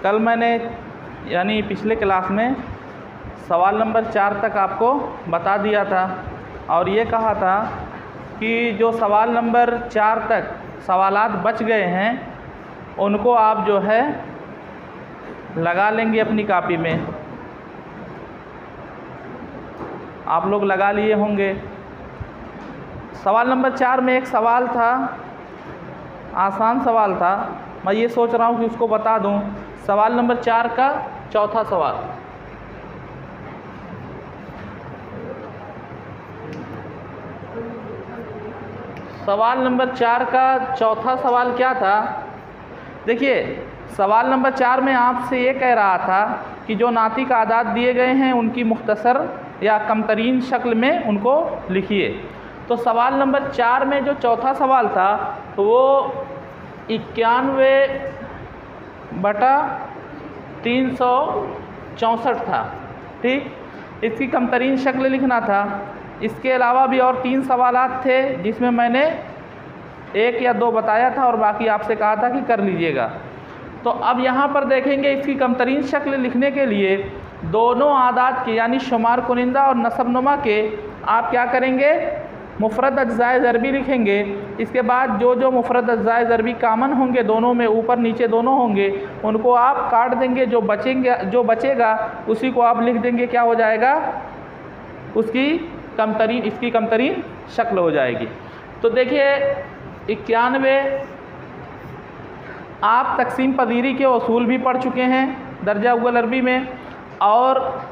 कल मैंने यानी पिछले क्लास में सवाल नंबर 4 तक आपको बता दिया था और ये कहा था कि जो सवाल नंबर 4 तक सवालात बच गए हैं उनको आप जो है लगा लेंगे अपनी कॉपी में। आप लोग लगा लिए होंगे। सवाल नंबर 4 में एक सवाल था, आसान सवाल था, मैं ये सोच रहा हूँ कि उसको बता दूँ। सवाल नंबर 4 का चौथा सवाल, सवाल नंबर 4 का चौथा सवाल क्या था? देखिए, सवाल नंबर 4 में आपसे ये कह रहा था कि जो नातिक आदाद दिए गए हैं उनकी मुख्तसर या कमतरीन शक्ल में उनको लिखिए। तो सवाल नंबर 4 में जो चौथा सवाल था वो 91/364 था। ठीक, इसकी कमतरीन शक्ल लिखना था। इसके अलावा भी और 3 सवालात थे जिसमें मैंने 1 या 2 बताया था और बाकी आपसे कहा था कि कर लीजिएगा। तो अब यहाँ पर देखेंगे इसकी कमतरीन शक्ल लिखने के लिए दोनों आदाद के यानी शुमार कुनिंदा और नसबनुमा के आप क्या करेंगे? मुफरद अज्जाए ज़रबी लिखेंगे। इसके बाद जो जो मुफरद अज्जाए ज़रबी कामन होंगे दोनों में, ऊपर नीचे दोनों होंगे, उनको आप काट देंगे। जो बचेगा उसी को आप लिख देंगे। क्या हो जाएगा? इसकी कमतरीन शक्ल हो जाएगी। तो देखिए 91 आप तकसीम पजीरी के उसूल भी पढ़ चुके हैं दर्जा अव्वल अरबी में और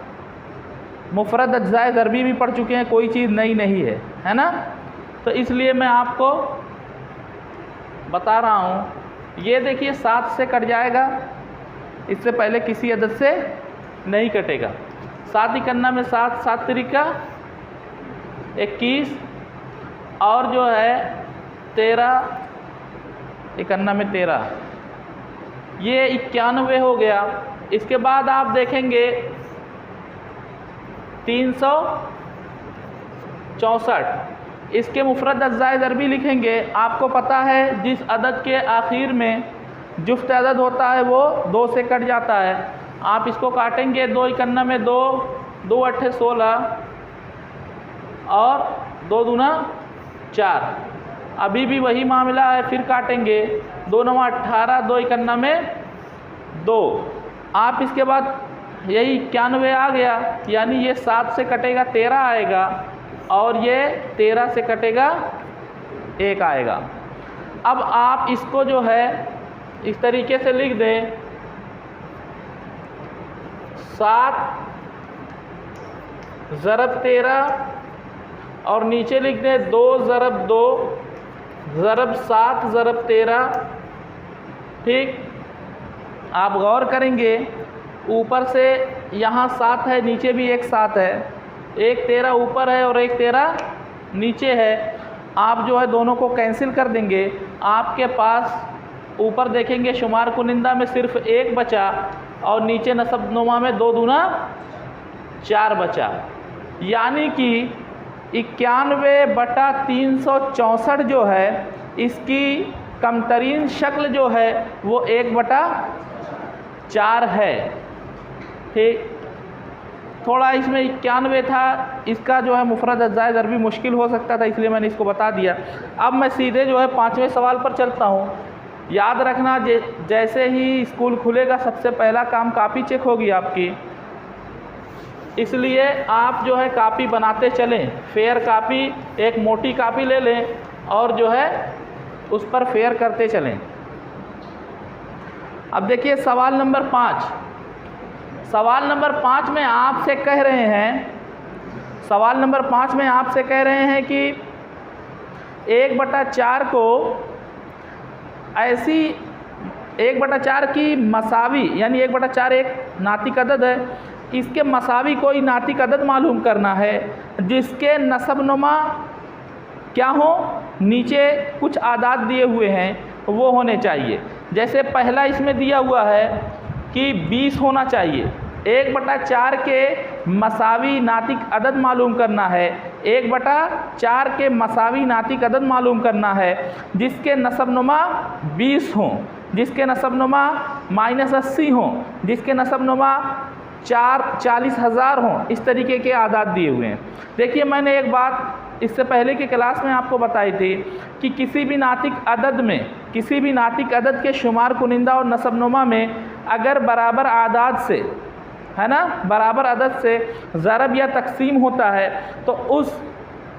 मुफरद अज्जाए ज़रबी भी पढ़ चुके हैं। कोई चीज़ नई नहीं है ना? तो इसलिए मैं आपको बता रहा हूँ। ये देखिए 7 से कट जाएगा, इससे पहले किसी अदद से नहीं कटेगा। 7 इकन्ना में 7, 7 तिरिका 21 और जो है 13 इकन्ना में 13, ये 91 हो गया। इसके बाद आप देखेंगे 364, इसके मुफरद अज्जाए ज़रबी लिखेंगे। आपको पता है जिस अदद के आखिर में जुफ्त अदद होता है वो 2 से कट जाता है। आप इसको काटेंगे। 2 इकन्ना में 2, 2 अट्ठे 16 और 2 दूना 4। अभी भी वही मामला है, फिर काटेंगे। 2 नवा 18, 2 इकन्ना में 2। आप इसके बाद यही 91 आ गया, यानी ये 7 से कटेगा 13 आएगा और ये 13 से कटेगा 1 आएगा। अब आप इसको जो है इस तरीके से लिख दें, 7 ज़रब 13 और नीचे लिख दें 2 ज़रब 2 ज़रब 7 ज़रब 13। ठीक, आप गौर करेंगे ऊपर से यहाँ 7 है, नीचे भी एक 7 है, एक 13 ऊपर है और एक 13 नीचे है। आप जो है दोनों को कैंसिल कर देंगे। आपके पास ऊपर देखेंगे शुमार कुनिंदा में सिर्फ 1 बचा और नीचे नसबनुमा में 2 दूना 4 बचा, यानी कि 91/364 जो है इसकी कमतरीन शक्ल जो है वो 1/4 है। ठीक, थोड़ा इसमें 91 था, इसका जो है मुफरद अज्जाए ज़रबी मुश्किल हो सकता था, इसलिए मैंने इसको बता दिया। अब मैं सीधे जो है 5वें सवाल पर चलता हूँ। याद रखना, जैसे ही स्कूल खुलेगा सबसे पहला काम कॉपी चेक होगी आपकी, इसलिए आप जो है कॉपी बनाते चलें। फेयर कॉपी, एक मोटी कॉपी ले लें और जो है उस पर फेयर करते चलें। अब देखिए सवाल नंबर 5। सवाल नंबर 5 में आपसे कह रहे हैं, सवाल नंबर 5 में आपसे कह रहे हैं कि 1/4 को ऐसी 1/4 की मसावी, यानी 1/4 एक नातिक अदद है, इसके मसावी कोई नातिक अदद मालूम करना है जिसके नसबनुमा क्या हो? नीचे कुछ आदाद दिए हुए हैं वो होने चाहिए। जैसे पहला इसमें दिया हुआ है कि 20 होना चाहिए। 1/4 के मसावी नातिक अदद मालूम करना है, 1/4 के मसावी नातिक अदद मालूम करना है जिसके नसबनुमा 20 हों। जिसके नसबनुमा -80 हों, जिसके नसबनुमा 40,000 हों, इस तरीके के आदाद दिए हुए हैं। देखिए मैंने एक बात इससे पहले की क्लास में आपको बताई थी कि किसी भी नातिक अदद के शुमार कुनिंदा और नसबनुमा में अगर बराबर आदाद से, है ना, बराबर अदद से ज़रब या तकसीम होता है तो उस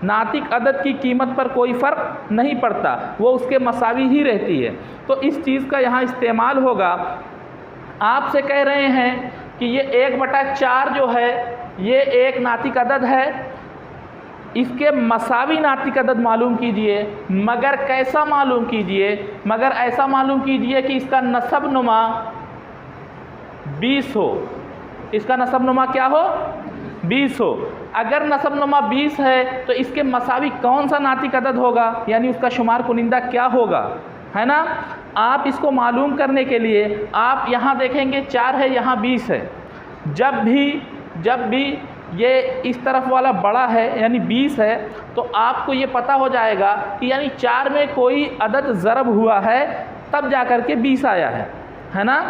नातिक अदद की कीमत पर कोई फ़र्क नहीं पड़ता, वो उसके मसावी ही रहती है। तो इस चीज़ का यहाँ इस्तेमाल होगा। आपसे कह रहे हैं कि ये 1/4 जो है ये एक नातिक अदद है, इसके मसावी नातिक अदद मालूम कीजिए, मगर कैसा मालूम कीजिए, मगर ऐसा मालूम कीजिए कि इसका नसबनुमा 20 हो, इसका नसबनुमा क्या हो, 20 हो। अगर नसबनुमा 20 है तो इसके मसावी कौन सा नातिक अदद होगा, यानी उसका शुमार कुनिंदा क्या होगा, है ना। आप इसको मालूम करने के लिए आप यहाँ देखेंगे 4 है, यहाँ 20 है। जब भी ये इस तरफ वाला बड़ा है यानी 20 है तो आपको ये पता हो जाएगा कि यानी 4 में कोई अदद ज़रब हुआ है तब जा कर के 20 आया है ना।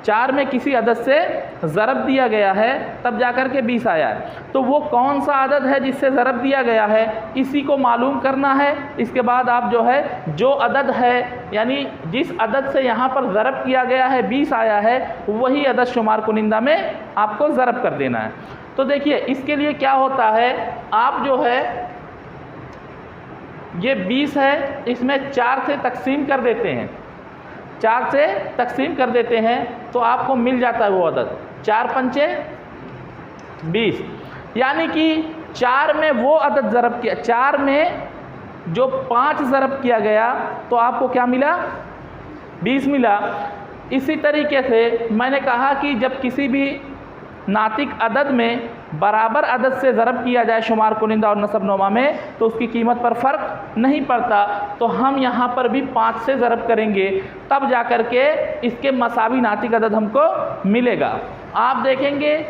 4 में किसी अदद से ज़रब दिया गया है तब जा कर के 20 आया है। तो वो कौन सा अदद है जिससे ज़रब दिया गया है, इसी को मालूम करना है। इसके बाद आप जो है जो अदद है यानी जिस अदद से यहाँ पर ज़रब किया गया है 20 आया है, वही अदद शुमार कुनिंदा में आपको ज़रब कर देना है। तो देखिए इसके लिए क्या होता है, आप जो है ये 20 है, इसमें 4 से तकसीम कर देते हैं, 4 से तकसीम कर देते हैं तो आपको मिल जाता है वो अदद 4 पंचे 20, यानी कि 4 में वो अदद ज़रब किया, 4 में जो 5 ज़रब किया गया तो आपको क्या मिला, 20 मिला। इसी तरीके से मैंने कहा कि जब किसी भी नातिक अदद में बराबर अदद से ज़रब किया जाए शुमार कुनिंदा और नसबनुमा में तो उसकी कीमत पर फ़र्क नहीं पड़ता। तो हम यहाँ पर भी 5 से ज़रब करेंगे तब जा कर के इसके मसावी नातिक अदद हमको मिलेगा। आप देखेंगे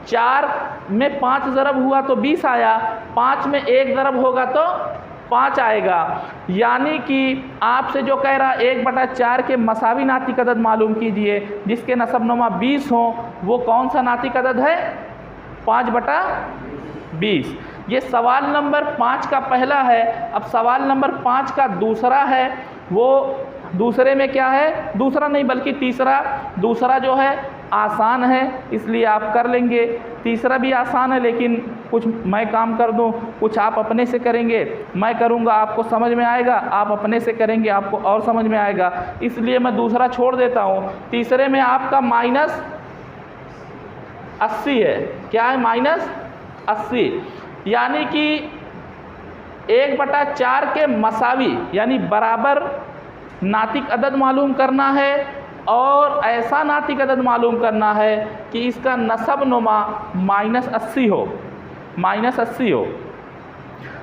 4 में 5 ज़रब हुआ तो 20 आया, 5 में 1 ज़रब होगा तो 5 आएगा। यानी कि आपसे जो कह रहा 1/4 के मसावी नातिक अदद मालूम कीजिए जिसके नसबनुमा 20 हो, वो कौन सा नातिक अदद है, 5/20। ये सवाल नंबर 5 का पहला है। अब सवाल नंबर 5 का दूसरा है, वो दूसरे में क्या है, दूसरा नहीं बल्कि तीसरा, दूसरा जो है आसान है इसलिए आप कर लेंगे। तीसरा भी आसान है लेकिन कुछ मैं काम कर दूं, कुछ आप अपने से करेंगे, मैं करूंगा आपको समझ में आएगा, आप अपने से करेंगे आपको और समझ में आएगा, इसलिए मैं दूसरा छोड़ देता हूं। तीसरे में आपका -80 है, क्या है, -80, यानी कि 1/4 के मसावी यानी बराबर नातिक अदद मालूम करना है और ऐसा नातिक अदद मालूम करना है कि इसका नसबनुमा -80 हो, -80 हो।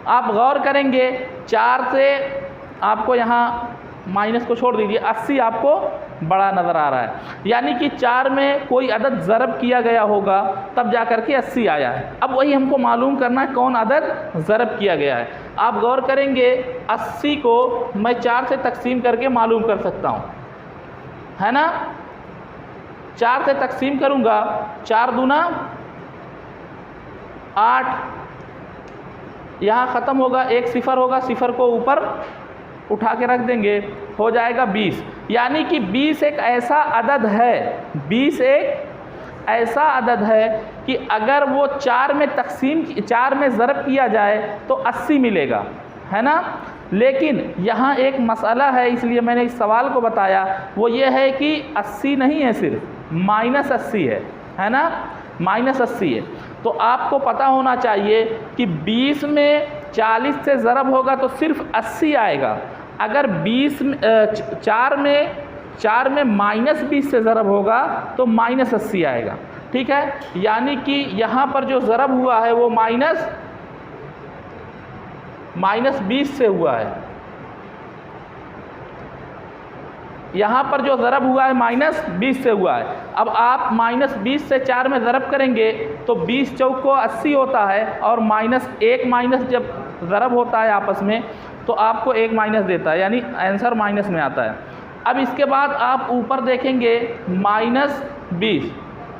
आप गौर करेंगे 4 से आपको यहाँ माइनस को छोड़ दीजिए, 80 आपको बड़ा नज़र आ रहा है, यानी कि 4 में कोई अदद ज़रब किया गया होगा तब जा कर के 80 आया है। अब वही हमको मालूम करना है कौन अदद ज़रब किया गया है। आप गौर करेंगे 80 को मैं 4 से तकसीम करके मालूम कर सकता हूँ, है ना। 4 से तकसीम करूँगा, 4 दूना 8, यहाँ ख़त्म होगा, एक सिफ़र होगा, सिफ़र को ऊपर उठा के रख देंगे, हो जाएगा 20। यानी कि 20 एक ऐसा अदद है, 20 एक ऐसा अदद है कि अगर वो 4 में तकसीम 4 में ज़रब किया जाए तो 80 मिलेगा, है ना। लेकिन यहाँ एक मसला है, इसलिए मैंने इस सवाल को बताया, वो ये है कि 80 नहीं है, सिर्फ -80 है ना, -80 है। तो आपको पता होना चाहिए कि 20 में 40 से ज़रब होगा तो सिर्फ 80 आएगा। अगर 4 में -20 से ज़रब होगा तो -80 आएगा, ठीक है। यानी कि यहाँ पर जो ज़रब हुआ है वो -20 से हुआ है, यहाँ पर जो ज़रब हुआ है -20 से हुआ है। अब आप -20 से 4 में ज़रब करेंगे तो 20 चौक को 80 होता है और -1 जब ज़रब होता है आपस में तो आपको 1 माइनस देता है, यानी आंसर माइनस में आता है। अब इसके बाद आप ऊपर देखेंगे -20।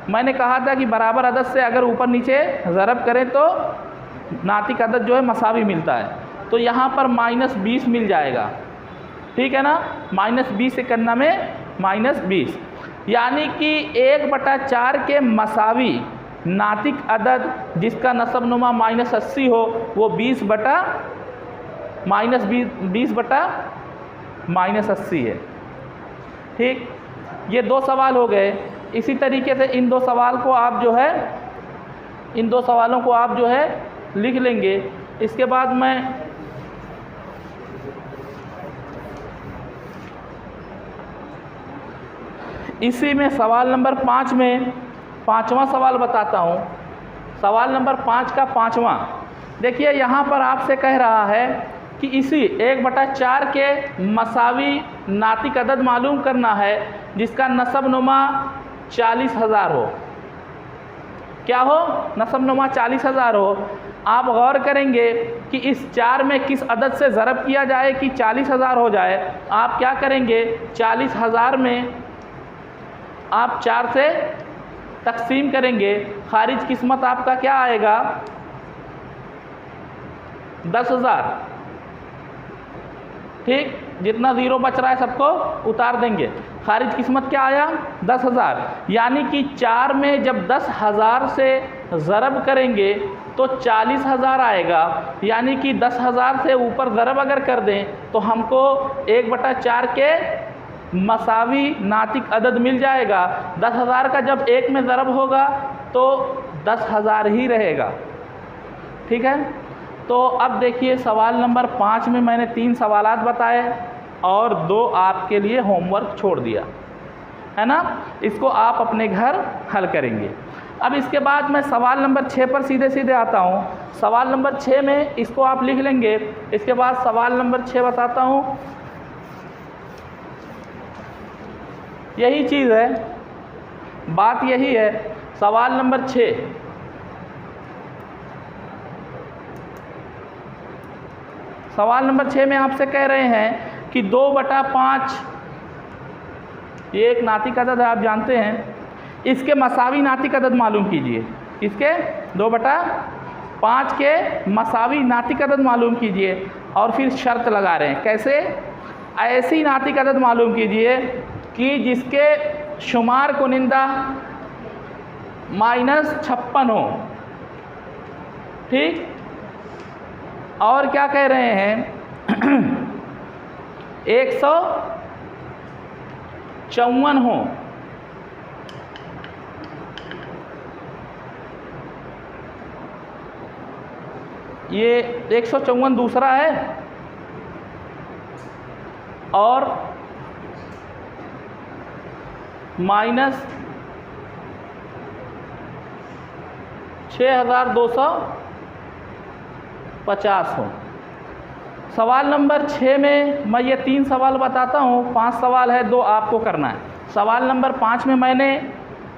मैंने कहा था कि बराबर अदद से अगर ऊपर नीचे ज़रब करें तो नातिक अदद जो है मसावी मिलता है, तो यहाँ पर -20 मिल जाएगा, ठीक है ना। -20 से करना में -20, यानी कि 1/4 के मसावी नातिक अदद जिसका नसब नुमा -80 हो वो 20/-80 है। ठीक, ये 2 सवाल हो गए। इसी तरीके से इन 2 सवाल को आप जो है, इन 2 सवालों को आप जो है लिख लेंगे। इसके बाद मैं इसी में सवाल नंबर 5 में 5वां सवाल बताता हूँ। सवाल नंबर 5 का 5वां देखिए, यहाँ पर आपसे कह रहा है कि इसी 1/4 के मसावी नातिक अदद मालूम करना है जिसका नसब नुमा 40,000 हो। क्या हो? नसब नुमा 40,000 हो। आप गौर करेंगे कि इस 4 में किस अदद से ज़रब किया जाए कि 40,000 हो जाए। आप क्या करेंगे, 40,000 में आप 4 से तकसीम करेंगे, खारिज किस्मत आपका क्या आएगा, 10,000। ठीक, जितना ज़ीरो बच रहा है सबको उतार देंगे, खारिज किस्मत क्या आया, 10,000। यानी कि 4 में जब 10,000 से ज़रब करेंगे तो 40,000 आएगा। यानी कि 10,000 से ऊपर ज़रब अगर कर दें तो हमको 1/4 के मसावी नातिक अदद मिल जाएगा। 10,000 का जब 1 में ज़रब होगा तो 10,000 ही रहेगा। ठीक है, तो अब देखिए सवाल नंबर 5 में मैंने 3 सवालात बताए और 2 आपके लिए होमवर्क छोड़ दिया है ना। इसको आप अपने घर हल करेंगे। अब इसके बाद मैं सवाल नंबर 6 पर सीधे सीधे आता हूँ। सवाल नंबर 6 में इसको आप लिख लेंगे। इसके बाद सवाल नंबर 6 बताता हूँ। यही चीज़ है, बात यही है। सवाल नंबर 6, सवाल नंबर 6 में आपसे कह रहे हैं कि 2/5 ये एक नातिक अदद है, आप जानते हैं। इसके मसावी नातिक अदद मालूम कीजिए। इसके 2/5 के मसावी नातिक अदद मालूम कीजिए। और फिर शर्त लगा रहे हैं, कैसे, ऐसी नातिक अदद मालूम कीजिए कि जिसके शुमार कुनिंदा -56 हो। ठीक, और क्या कह रहे हैं 154 हो। ये 154 दूसरा है और -6250 हो। सवाल नंबर 6 में मैं ये 3 सवाल बताता हूँ, 5 सवाल है, 2 आपको करना है। सवाल नंबर 5 में मैंने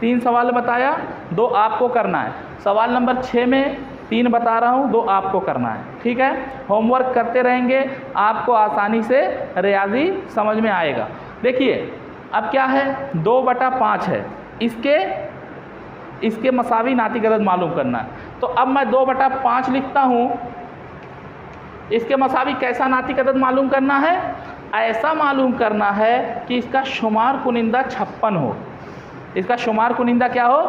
3 सवाल बताया, 2 आपको करना है। सवाल नंबर 6 में 3 बता रहा हूँ, 2 आपको करना है। ठीक है, होमवर्क करते रहेंगे, आपको आसानी से रियाजी समझ में आएगा। देखिए अब क्या है, 2/5 है, इसके मसावी नातिक अदद मालूम करना है। तो अब मैं 2/5 लिखता हूँ। इसके मसावी कैसा नातिक अदद मालूम करना है, ऐसा मालूम करना है कि इसका शुमार कुनिंदा 56 हो। इसका शुमार कुनिंदा क्या हो,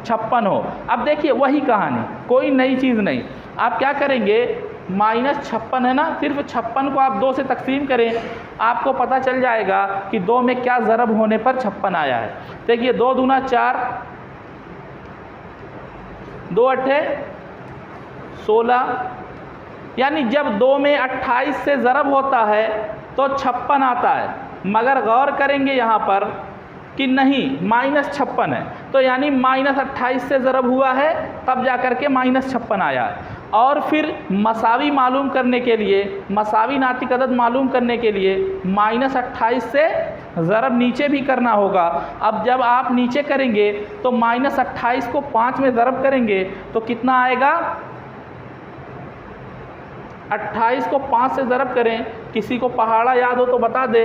56 हो। अब देखिए वही कहानी, कोई नई चीज़ नहीं। आप क्या करेंगे, -56 है ना, सिर्फ 56 को आप 2 से तकसीम करें, आपको पता चल जाएगा कि 2 में क्या ज़रब होने पर 56 आया है। देखिए 2 दूना 4, 2 अट्ठे 16, यानी जब 2 में 28 से ज़रब होता है तो 56 आता है। मगर गौर करेंगे यहाँ पर कि नहीं, -56 है, तो यानी -28 से ज़रब हुआ है तब जा कर के -56 आया है। और फिर मसावी मालूम करने के लिए, मसावी नातिक अदद मालूम करने के लिए -28 से ज़रब नीचे भी करना होगा। अब जब आप नीचे करेंगे तो -28 को 5 में ज़रब करेंगे तो कितना आएगा, 28 को 5 से ज़रब करें। किसी को पहाड़ा याद हो तो बता दे,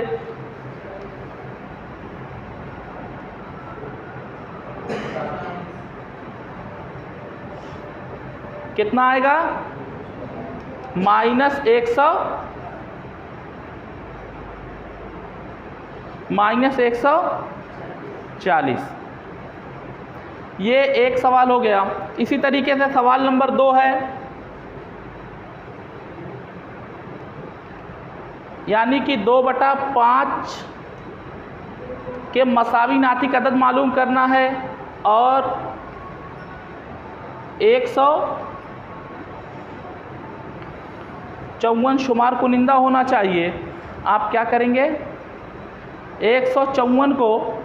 कितना आएगा? -140। ये एक सवाल हो गया। इसी तरीके से सवाल नंबर 2 है, यानी कि 2/5 के मसावी नातिक अदद मालूम करना है और 154 शुमार कुनिंदा होना चाहिए। आप क्या करेंगे? 154 को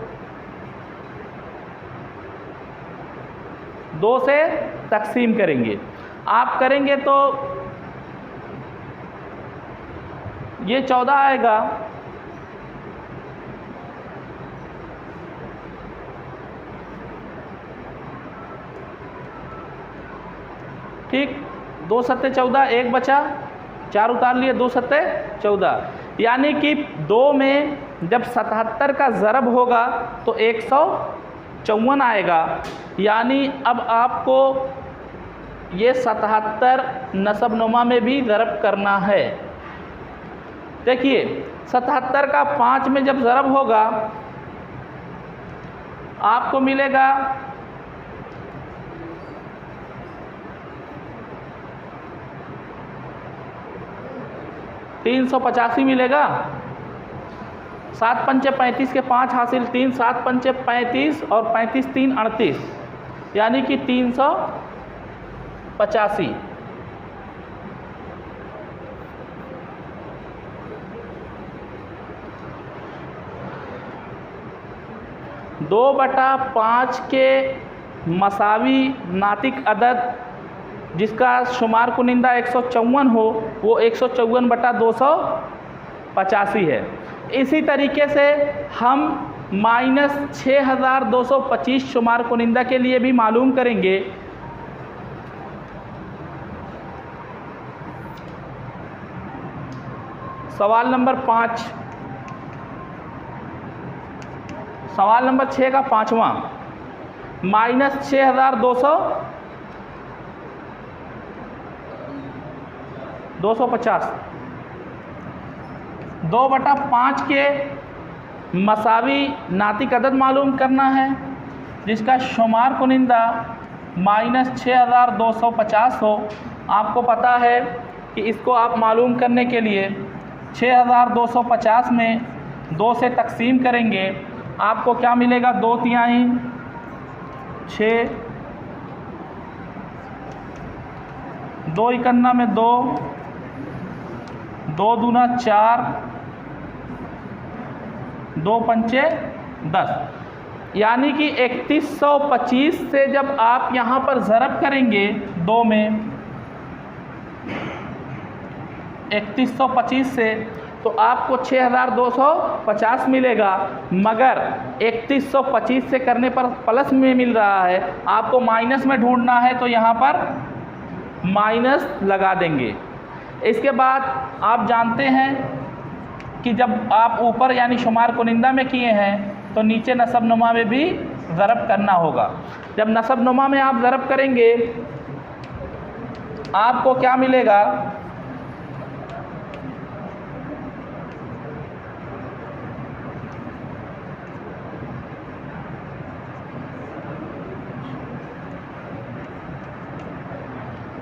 2 से तकसीम करेंगे। आप करेंगे तो ये 14 आएगा। ठीक, 2 सत्ते 14, 1 बचा, 4 उतार लिए, 2 सत्ते 14। यानी कि 2 में जब 77 का ज़रब होगा तो 154 आएगा। यानी अब आपको ये 77 नसबनुमा में भी ज़रब करना है। देखिए 77 का 5 में जब ज़रब होगा आपको मिलेगा 385 मिलेगा। 7 पंचे 35 के 5 हासिल 3, 7 पंचे 35 और 35 3 38, यानी कि 385। दो बटा 5 के मसावी नातिक अदद जिसका शुमार कुनिंदा 154 हो वो 154/285 है। इसी तरीके से हम -6225 शुमार कुनिंदा के लिए भी मालूम करेंगे। सवाल नंबर 5, सवाल नंबर 6 का 5वां, -6250 2/5 के मसावी नातिक अदद मालूम करना है जिसका शुमार कुनिंदा -6250 हो। आपको पता है कि इसको आप मालूम करने के लिए 6250 में 2 से तकसीम करेंगे। आपको क्या मिलेगा? 2 तिहाई 6, 2 इकन्ना में 2, 2 दूना 4, 2 पंचे 10, यानी कि 3125 से जब आप यहाँ पर ज़रब करेंगे 2 में 3125 से तो आपको 6250 मिलेगा। मगर 3125 से करने पर प्लस में मिल रहा है, आपको माइनस में ढूंढना है तो यहाँ पर माइनस लगा देंगे। इसके बाद आप जानते हैं कि जब आप ऊपर यानी शुमार कुनिंदा में किए हैं तो नीचे नसबनुमा में भी ज़रब करना होगा। जब नसबनुमा में आप ज़रब करेंगे आपको क्या मिलेगा?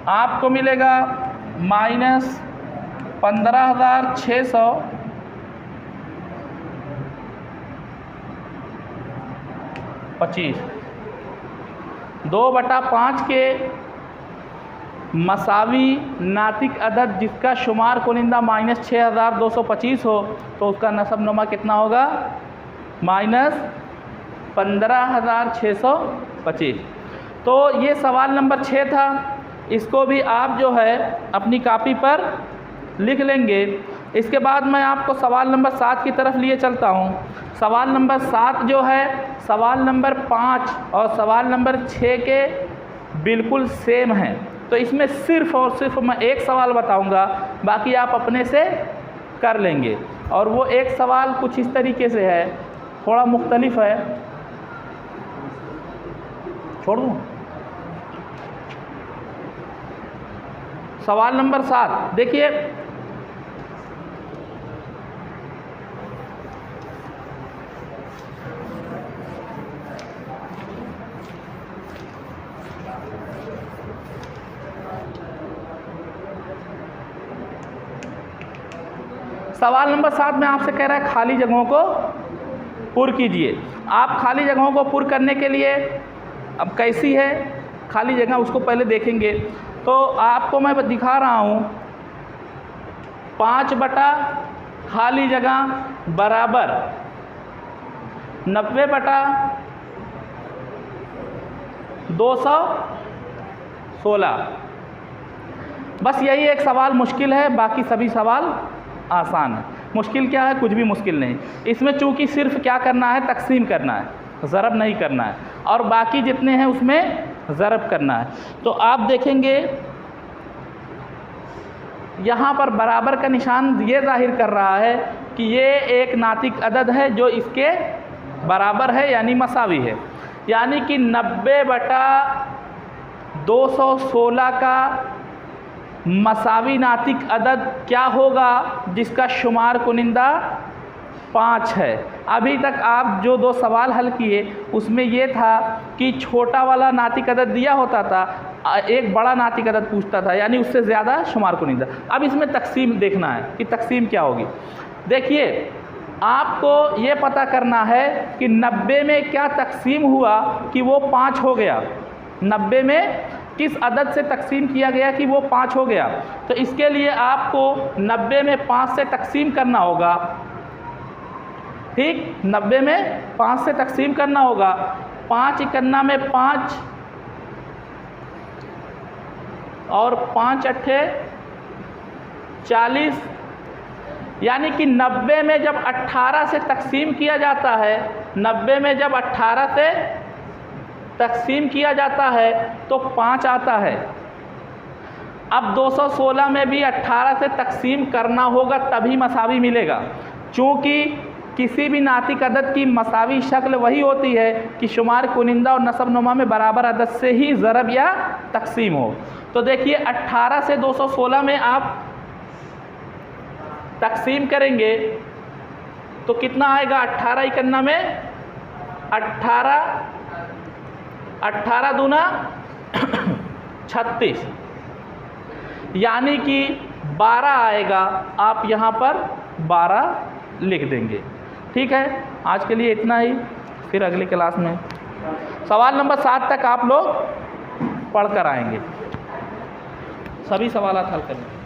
आपको मिलेगा -15,625। 2/5 के मसावी नातिक अदद जिसका शुमार कुनिंदा -6225 हो तो उसका नसबनुमा कितना होगा? -15,625। तो ये सवाल नंबर 6 था। इसको भी आप जो है अपनी कॉपी पर लिख लेंगे। इसके बाद मैं आपको सवाल नंबर 7 की तरफ लिए चलता हूँ। सवाल नंबर 7 जो है सवाल नंबर 5 और सवाल नंबर 6 के बिल्कुल सेम हैं। तो इसमें सिर्फ़ और सिर्फ मैं एक सवाल बताऊँगा, बाकी आप अपने से कर लेंगे। और वो एक सवाल कुछ इस तरीके से है, थोड़ा मुख्तलिफ है। छोड़ दूँ। सवाल नंबर 7 देखिए, सवाल नंबर 7 में आपसे कह रहा है खाली जगहों को पुर कीजिए। आप खाली जगहों को पुर करने के लिए, अब कैसी है खाली जगह उसको पहले देखेंगे। तो आपको मैं दिखा रहा हूँ 5 बटा खाली जगह बराबर 90 बटा 216। बस यही एक सवाल मुश्किल है, बाकी सभी सवाल आसान है। मुश्किल क्या है? कुछ भी मुश्किल नहीं। इसमें चूंकि सिर्फ क्या करना है, तकसीम करना है, ज़रब नहीं करना है, और बाकी जितने हैं उसमें ज़रब करना है। तो आप देखेंगे यहाँ पर बराबर का निशान ये जाहिर कर रहा है कि ये एक नातिक अदद है जो इसके बराबर है, यानी मसावी है। यानी कि 90 बटा 216 का मसावी नातिक अदद क्या होगा, जिसका शुमार कुनिंदा 5 है। अभी तक आप जो 2 सवाल हल किए उसमें ये था कि छोटा वाला नातिक अदद दिया होता था, एक बड़ा नातिक अदद पूछता था, यानी उससे ज़्यादा शुमार कुनिंदा। अब इसमें तकसीम देखना है कि तकसीम क्या होगी। देखिए, आपको ये पता करना है कि 90 में क्या तकसीम हुआ कि वो 5 हो गया। 90 में किस अदद से तकसीम किया गया कि वो 5 हो गया। तो इसके लिए आपको 90 में 5 से तकसीम करना होगा। ठीक, 90 में 5 से तकसीम करना होगा। 5 इकन्ना में 5 और 5 अट्ठे 40, यानी कि 90 में जब 18 से तकसीम किया जाता है, 90 में जब 18 से तकसीम किया जाता है तो 5 आता है। अब 216 में भी 18 से तकसीम करना होगा, तभी मसावी मिलेगा। चूँकि किसी भी नातिक अदद की मसावी शक्ल वही होती है कि शुमार कुनिंदा और नसब नुमा में बराबर अदद से ही ज़रब या तकसीम हो। तो देखिए, 18 से 216 में आप तकसीम करेंगे तो कितना आएगा? 18 इकन्ना में 18 दूना 36, यानी कि 12 आएगा। आप यहाँ पर 12 लिख देंगे। ठीक है, आज के लिए इतना ही, फिर अगली क्लास में सवाल नंबर 7 तक आप लोग पढ़कर आएंगे। सभी सवाल हल करेंगे।